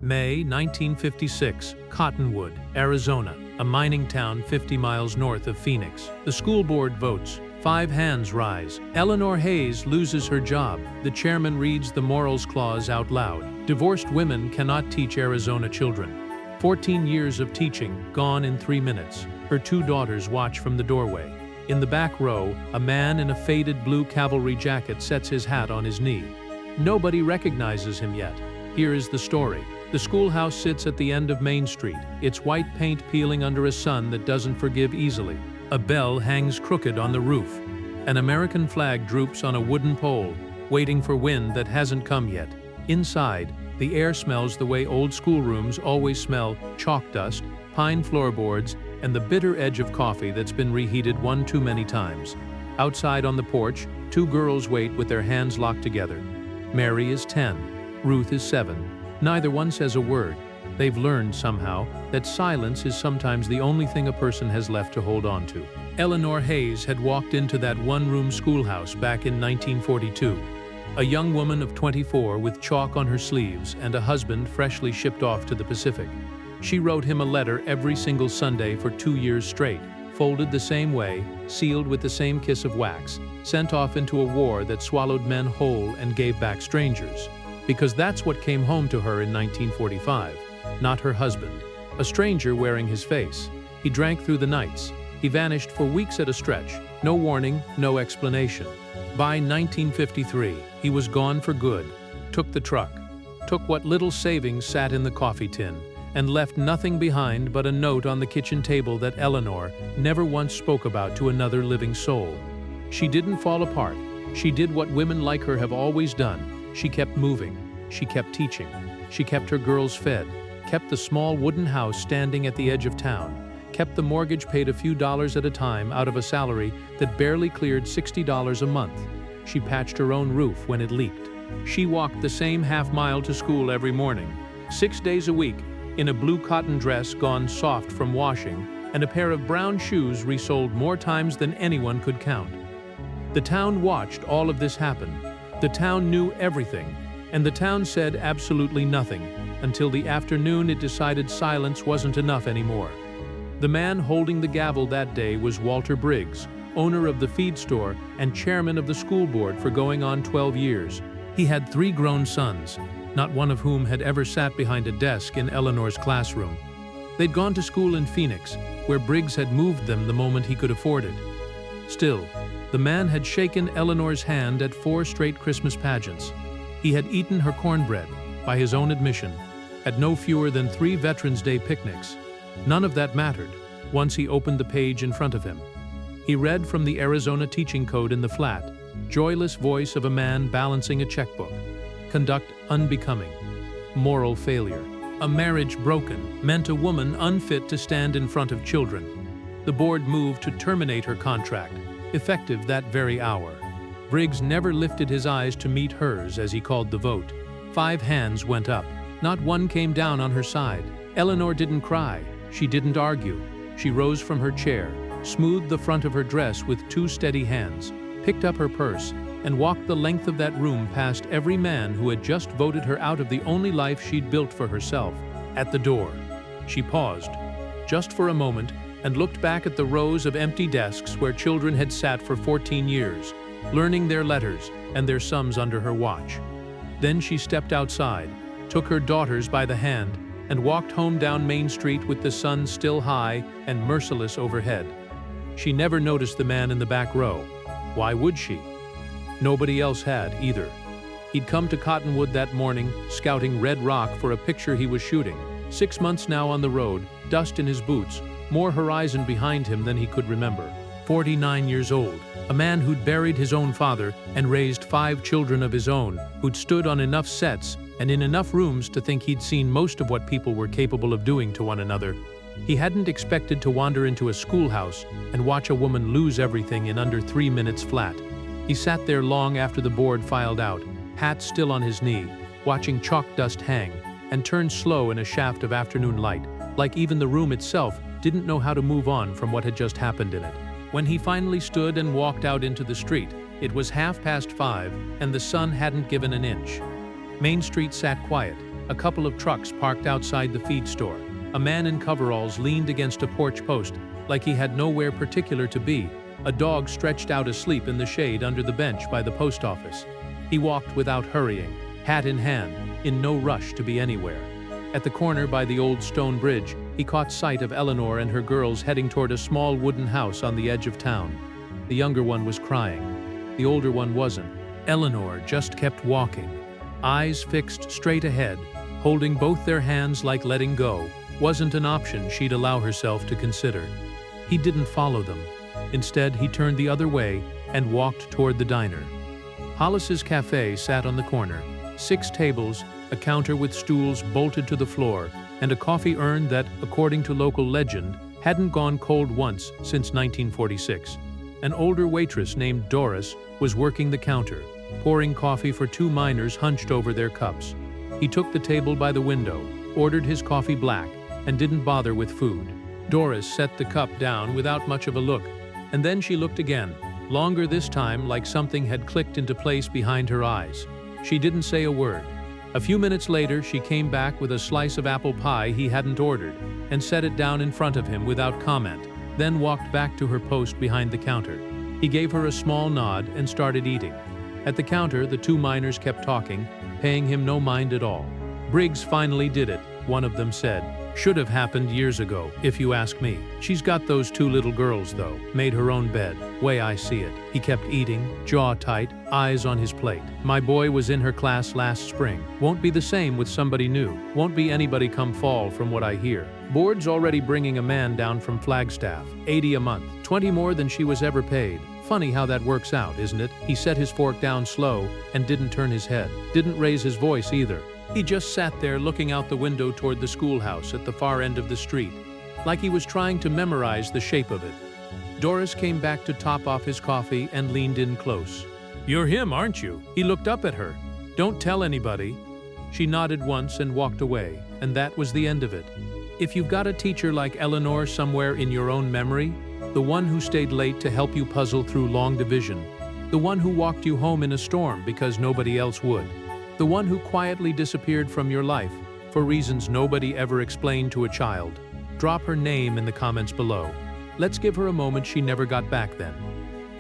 May 1956, Cottonwood, Arizona, a mining town 50 miles north of Phoenix. The school board votes. 5 hands rise. Eleanor Hayes loses her job. The chairman reads the morals clause out loud. Divorced women cannot teach Arizona children. 14 years of teaching, gone in 3 minutes. Her 2 daughters watch from the doorway. In the back row, a man in a faded blue cavalry jacket sets his hat on his knee. Nobody recognizes him yet. Here is the story. The schoolhouse sits at the end of Main Street, its white paint peeling under a sun that doesn't forgive easily. A bell hangs crooked on the roof. An American flag droops on a wooden pole, waiting for wind that hasn't come yet. Inside, the air smells the way old schoolrooms always smell: chalk dust, pine floorboards, and the bitter edge of coffee that's been reheated one too many times. Outside on the porch, 2 girls wait with their hands locked together. Mary is 10, Ruth is 7. Neither one says a word. They've learned somehow that silence is sometimes the only thing a person has left to hold on to. Eleanor Hayes had walked into that one-room schoolhouse back in 1942. A young woman of 24 with chalk on her sleeves and a husband freshly shipped off to the Pacific. She wrote him a letter every single Sunday for 2 years straight, folded the same way, sealed with the same kiss of wax, sent off into a war that swallowed men whole and gave back strangers. Because that's what came home to her in 1945, not her husband. A stranger wearing his face. He drank through the nights. He vanished for weeks at a stretch. No warning, no explanation. By 1953, he was gone for good. Took the truck. Took what little savings sat in the coffee tin, and left nothing behind but a note on the kitchen table that Eleanor never once spoke about to another living soul. She didn't fall apart. She did what women like her have always done. She kept moving. She kept teaching. She kept her girls fed. Kept the small wooden house standing at the edge of town. Kept the mortgage paid a few dollars at a time out of a salary that barely cleared $60 a month. She patched her own roof when it leaked. She walked the same half-mile to school every morning, 6 days a week, in a blue cotton dress gone soft from washing, and a pair of brown shoes resold more times than anyone could count. The town watched all of this happen. The town knew everything, and the town said absolutely nothing, until the afternoon it decided silence wasn't enough anymore. The man holding the gavel that day was Walter Briggs, owner of the feed store and chairman of the school board for going on 12 years. He had 3 grown sons, not one of whom had ever sat behind a desk in Eleanor's classroom. They'd gone to school in Phoenix, where Briggs had moved them the moment he could afford it. Still, the man had shaken Eleanor's hand at 4 straight Christmas pageants. He had eaten her cornbread, by his own admission, at no fewer than 3 Veterans Day picnics. None of that mattered once he opened the page in front of him. He read from the Arizona teaching code in the flat, joyless voice of a man balancing a checkbook. Conduct unbecoming. Moral failure. A marriage broken meant a woman unfit to stand in front of children. The board moved to terminate her contract, effective that very hour. Briggs never lifted his eyes to meet hers as he called the vote. 5 hands went up. Not one came down on her side. Eleanor didn't cry. She didn't argue. She rose from her chair, smoothed the front of her dress with 2 steady hands, picked up her purse, and walked the length of that room past every man who had just voted her out of the only life she'd built for herself. At the door, she paused, just for a moment, and looked back at the rows of empty desks where children had sat for 14 years, learning their letters and their sums under her watch. Then she stepped outside, took her daughters by the hand, and walked home down Main Street with the sun still high and merciless overhead. She never noticed the man in the back row. Why would she? Nobody else had, either. He'd come to Cottonwood that morning, scouting Red Rock for a picture he was shooting. 6 months now on the road, dust in his boots, more horizon behind him than he could remember. 49 years old, a man who'd buried his own father and raised 5 children of his own, who'd stood on enough sets and in enough rooms to think he'd seen most of what people were capable of doing to one another. He hadn't expected to wander into a schoolhouse and watch a woman lose everything in under 3 minutes flat. He sat there long after the board filed out, hat still on his knee, watching chalk dust hang, and turned slow in a shaft of afternoon light, like even the room itself didn't know how to move on from what had just happened in it. When he finally stood and walked out into the street, it was 5:30, and the sun hadn't given an inch. Main Street sat quiet, A couple of trucks parked outside the feed store. A man in coveralls leaned against a porch post, like he had nowhere particular to be. A dog stretched out asleep in the shade under the bench by the post office. He walked without hurrying, hat in hand, in no rush to be anywhere. At the corner by the old stone bridge, he caught sight of Eleanor and her girls heading toward a small wooden house on the edge of town. The younger one was crying. The older one wasn't. Eleanor just kept walking, eyes fixed straight ahead, holding both their hands like letting go wasn't an option she'd allow herself to consider. He didn't follow them. Instead, he turned the other way and walked toward the diner. Hollis's Cafe sat on the corner. 6 tables, a counter with stools bolted to the floor, and a coffee urn that, according to local legend, hadn't gone cold once since 1946. An older waitress named Doris was working the counter, pouring coffee for 2 miners hunched over their cups. He took the table by the window, ordered his coffee black, and didn't bother with food. Doris set the cup down without much of a look, and then she looked again, longer this time, like something had clicked into place behind her eyes. She didn't say a word. A few minutes later, she came back with a slice of apple pie he hadn't ordered and set it down in front of him without comment, then walked back to her post behind the counter. He gave her a small nod and started eating. At the counter, the 2 miners kept talking, paying him no mind at all. "Briggs finally did it," one of them said. "Should have happened years ago, if you ask me. She's got those 2 little girls, though. Made her own bed, way I see it." He kept eating, jaw tight, eyes on his plate. "My boy was in her class last spring. Won't be the same with somebody new. Won't be anybody come fall from what I hear. Board's already bringing a man down from Flagstaff. 80 a month, 20 more than she was ever paid. Funny how that works out, isn't it?" He set his fork down slow and didn't turn his head. Didn't raise his voice either. He just sat there looking out the window toward the schoolhouse at the far end of the street, like he was trying to memorize the shape of it. Doris came back to top off his coffee and leaned in close. "You're him, aren't you?" He looked up at her. "Don't tell anybody." She nodded once and walked away, and that was the end of it. If you've got a teacher like Eleanor somewhere in your own memory, the one who stayed late to help you puzzle through long division, the one who walked you home in a storm because nobody else would, the one who quietly disappeared from your life for reasons nobody ever explained to a child, drop her name in the comments below. Let's give her a moment she never got back then.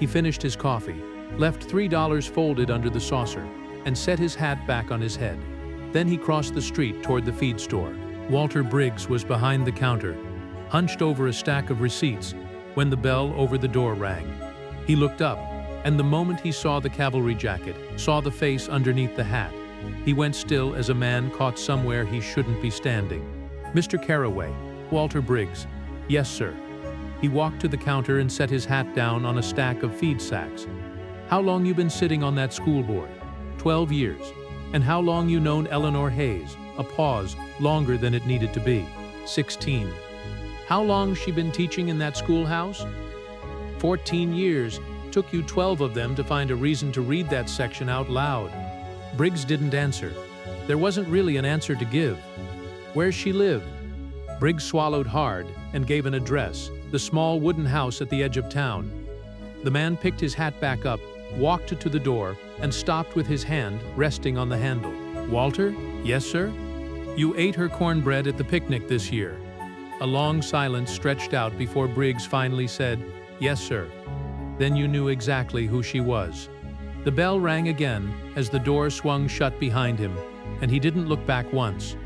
He finished his coffee, left $3 folded under the saucer, and set his hat back on his head. Then he crossed the street toward the feed store. Walter Briggs was behind the counter, hunched over a stack of receipts, when the bell over the door rang. He looked up, and the moment he saw the cavalry jacket, saw the face underneath the hat, he went still as a man caught somewhere he shouldn't be standing. "Mr. Carraway." "Walter Briggs." "Yes, sir." He walked to the counter and set his hat down on a stack of feed sacks. "How long you been sitting on that school board?" 12 years. "And how long you known Eleanor Hayes?" A pause, longer than it needed to be. 16. "How long she been teaching in that schoolhouse?" 14 years. Took you 12 of them to find a reason to read that section out loud. Briggs didn't answer. There wasn't really an answer to give. "Where's she live?" Briggs swallowed hard and gave an address, the small wooden house at the edge of town. The man picked his hat back up, walked to the door, and stopped with his hand resting on the handle. "Walter?" "Yes, sir?" "You ate her cornbread at the picnic this year." A long silence stretched out before Briggs finally said, "Yes, sir." Then you knew exactly who she was. The bell rang again as the door swung shut behind him, and he didn't look back once.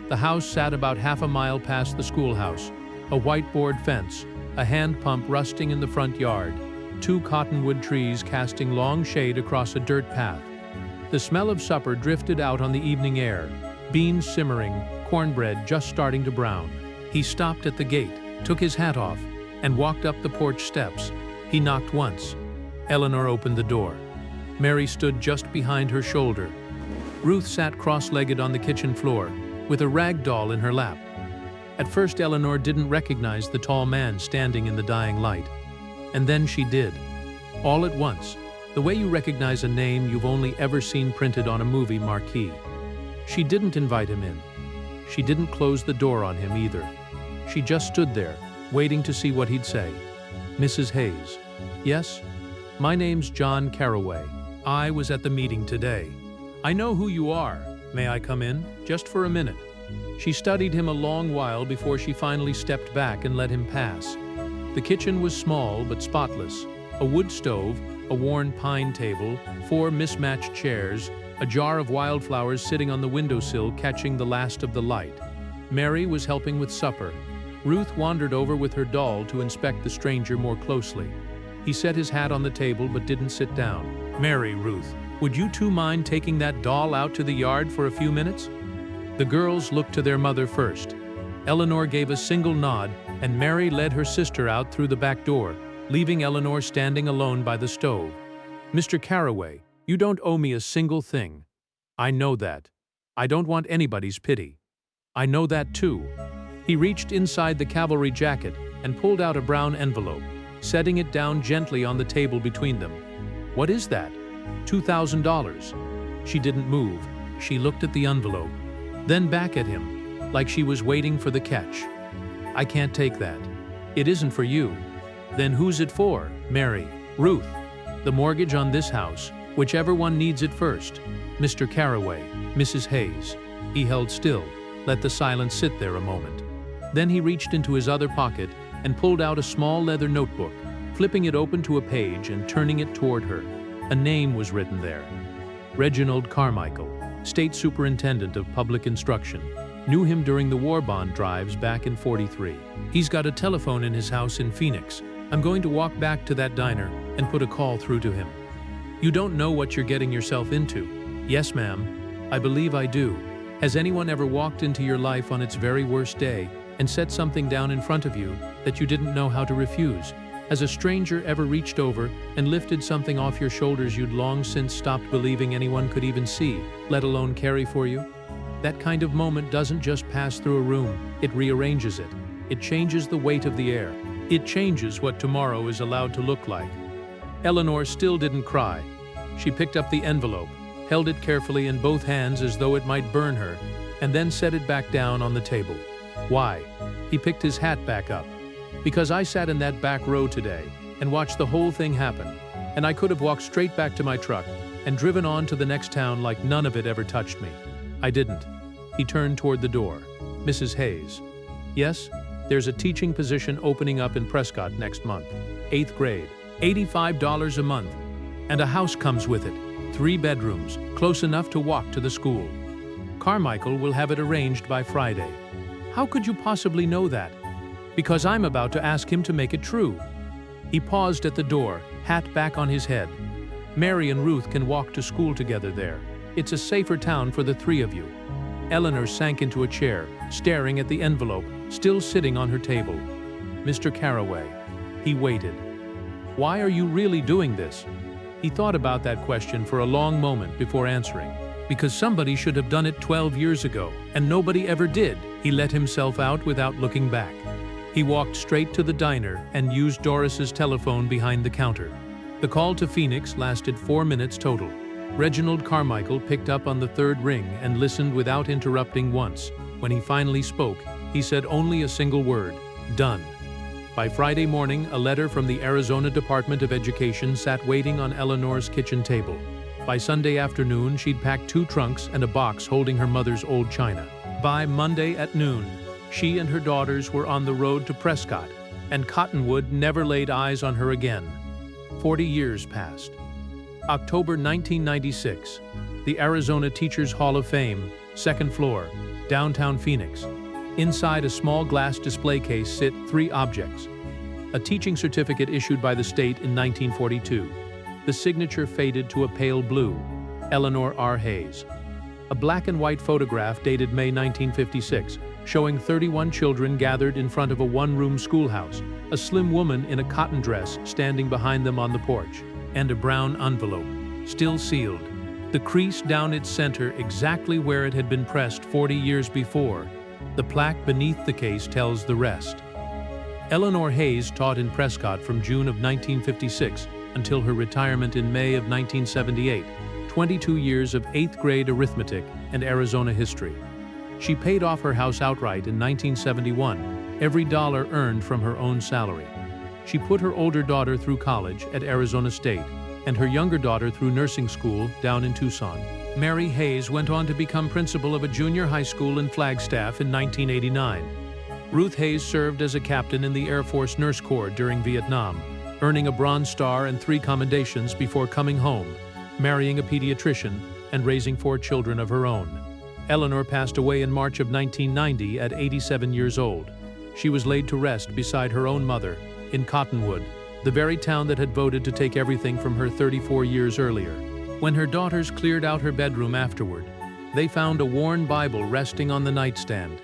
The house sat about half a mile past the schoolhouse, a white board fence, a hand pump rusting in the front yard, 2 cottonwood trees casting long shade across a dirt path. The smell of supper drifted out on the evening air, beans simmering, cornbread just starting to brown. He stopped at the gate, took his hat off, and walked up the porch steps. He knocked once. Eleanor opened the door. Mary stood just behind her shoulder. Ruth sat cross-legged on the kitchen floor, with a rag doll in her lap. At first, Eleanor didn't recognize the tall man standing in the dying light. And then she did. All at once, the way you recognize a name you've only ever seen printed on a movie marquee. She didn't invite him in. She didn't close the door on him either. She just stood there, waiting to see what he'd say. "Mrs. Hayes." "Yes? My name's John Carraway. I was at the meeting today." "I know who you are. "May I come in? Just for a minute." She studied him a long while before she finally stepped back and let him pass. The kitchen was small but spotless. A wood stove, a worn pine table, 4 mismatched chairs, a jar of wildflowers sitting on the windowsill catching the last of the light. Mary was helping with supper. Ruth wandered over with her doll to inspect the stranger more closely. He set his hat on the table but didn't sit down. "Mary, Ruth, would you two mind taking that doll out to the yard for a few minutes?" The girls looked to their mother first. Eleanor gave a single nod, and Mary led her sister out through the back door, leaving Eleanor standing alone by the stove. "Mr. Carraway, you don't owe me a single thing. I know that. I don't want anybody's pity. I know that too." He reached inside the cavalry jacket and pulled out a brown envelope, setting it down gently on the table between them. "What is that?" $2,000. She didn't move. She looked at the envelope, then back at him, like she was waiting for the catch. "I can't take that. It isn't for you." "Then who's it for?" "Mary, Ruth. The mortgage on this house, whichever one needs it first. Mr. Carraway, Mrs. Hayes." He held still, let the silence sit there a moment. Then he reached into his other pocket and pulled out a small leather notebook, flipping it open to a page and turning it toward her. A name was written there. Reginald Carmichael, State Superintendent of Public Instruction. Knew him during the war bond drives back in '43. "He's got a telephone in his house in Phoenix. I'm going to walk back to that diner and put a call through to him." "You don't know what you're getting yourself into." "Yes, ma'am. I believe I do. Has anyone ever walked into your life on its very worst day and set something down in front of you that you didn't know how to refuse? Has a stranger ever reached over and lifted something off your shoulders you'd long since stopped believing anyone could even see, let alone carry for you? That kind of moment doesn't just pass through a room, it rearranges it. It changes the weight of the air. It changes what tomorrow is allowed to look like. Eleanor still didn't cry. She picked up the envelope, held it carefully in both hands as though it might burn her, and then set it back down on the table. "Why?" He picked his hat back up. "Because I sat in that back row today and watched the whole thing happen, and I could have walked straight back to my truck and driven on to the next town like none of it ever touched me. I didn't." He turned toward the door. "Mrs. Hayes." "Yes, there's a teaching position opening up in Prescott next month. 8th grade, $85 a month. And a house comes with it, 3 bedrooms, close enough to walk to the school. Carmichael will have it arranged by Friday." "How could you possibly know that?" "Because I'm about to ask him to make it true." He paused at the door, hat back on his head. "Mary and Ruth can walk to school together there. It's a safer town for the 3 of you." Eleanor sank into a chair, staring at the envelope, still sitting on her table. "Mr. Carraway." He waited. "Why are you really doing this?" He thought about that question for a long moment before answering. "Because somebody should have done it 12 years ago, and nobody ever did." He let himself out without looking back. He walked straight to the diner and used Doris's telephone behind the counter. The call to Phoenix lasted 4 minutes total. Reginald Carmichael picked up on the 3rd ring and listened without interrupting once. When he finally spoke, he said only a single word: "Done." By Friday morning, a letter from the Arizona Department of Education sat waiting on Eleanor's kitchen table. By Sunday afternoon, she'd packed 2 trunks and a box holding her mother's old china. By Monday at noon, she and her daughters were on the road to Prescott, and Cottonwood never laid eyes on her again. 40 years passed. October 1996, the Arizona Teachers Hall of Fame, 2nd floor, downtown Phoenix. Inside a small glass display case sit 3 objects. A teaching certificate issued by the state in 1942. The signature faded to a pale blue, Eleanor R. Hayes. A black and white photograph dated May 1956, showing 31 children gathered in front of a 1-room schoolhouse, a slim woman in a cotton dress standing behind them on the porch, and a brown envelope, still sealed. The crease down its center exactly where it had been pressed 40 years before. The plaque beneath the case tells the rest. Eleanor Hayes taught in Prescott from June of 1956 until her retirement in May of 1978, 22 years of 8th grade arithmetic and Arizona history. She paid off her house outright in 1971, every dollar earned from her own salary. She put her older daughter through college at Arizona State and her younger daughter through nursing school down in Tucson. Mary Hayes went on to become principal of a junior high school in Flagstaff in 1989. Ruth Hayes served as a captain in the Air Force Nurse Corps during Vietnam, earning a Bronze Star and 3 commendations before coming home, marrying a pediatrician, and raising 4 children of her own. Eleanor passed away in March of 1990 at 87 years old. She was laid to rest beside her own mother in Cottonwood, the very town that had voted to take everything from her 34 years earlier. When her daughters cleared out her bedroom afterward, they found a worn Bible resting on the nightstand.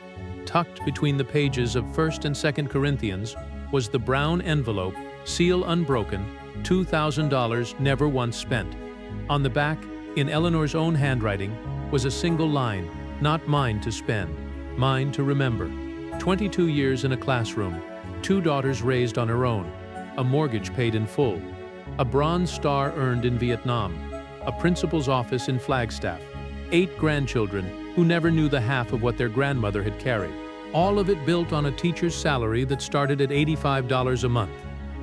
Tucked between the pages of 1st and 2nd Corinthians was the brown envelope, seal unbroken, $2,000 never once spent. On the back, in Eleanor's own handwriting, was a single line, "Not mine to spend, mine to remember." 22 years in a classroom, 2 daughters raised on her own, a mortgage paid in full, a Bronze Star earned in Vietnam, a principal's office in Flagstaff, 8 grandchildren who never knew the half of what their grandmother had carried. All of it built on a teacher's salary that started at $85 a month,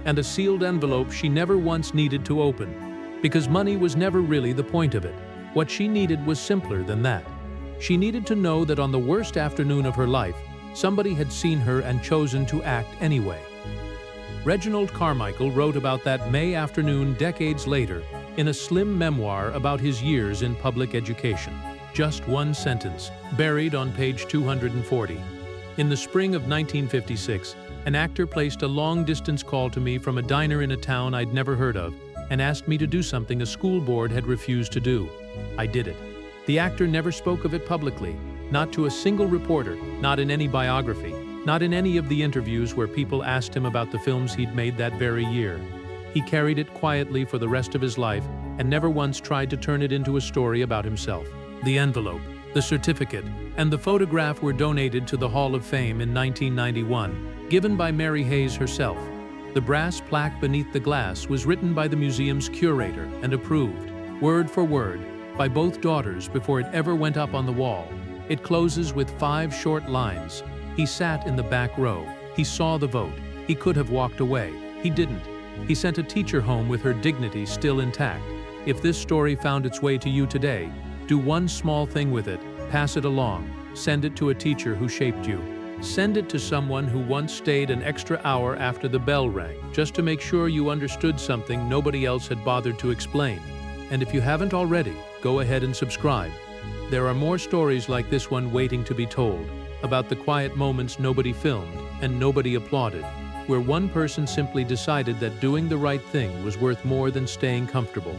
and a sealed envelope she never once needed to open, because money was never really the point of it. What she needed was simpler than that. She needed to know that on the worst afternoon of her life, somebody had seen her and chosen to act anyway. Reginald Carmichael wrote about that May afternoon decades later in a slim memoir about his years in public education. Just one sentence, buried on page 240. In the spring of 1956, an actor placed a long-distance call to me from a diner in a town I'd never heard of and asked me to do something a school board had refused to do. I did it. The actor never spoke of it publicly, not to a single reporter, not in any biography, not in any of the interviews where people asked him about the films he'd made that very year. He carried it quietly for the rest of his life and never once tried to turn it into a story about himself. The envelope, the certificate, and the photograph were donated to the Hall of Fame in 1991, given by Mary Hayes herself. The brass plaque beneath the glass was written by the museum's curator and approved, word for word, by both daughters before it ever went up on the wall. It closes with 5 short lines. He sat in the back row. He saw the vote. He could have walked away. He didn't. He sent a teacher home with her dignity still intact. If this story found its way to you today, do one small thing with it. Pass it along. Send it to a teacher who shaped you. Send it to someone who once stayed an extra hour after the bell rang, just to make sure you understood something nobody else had bothered to explain. And if you haven't already, go ahead and subscribe. There are more stories like this one waiting to be told, about the quiet moments nobody filmed and nobody applauded, where one person simply decided that doing the right thing was worth more than staying comfortable.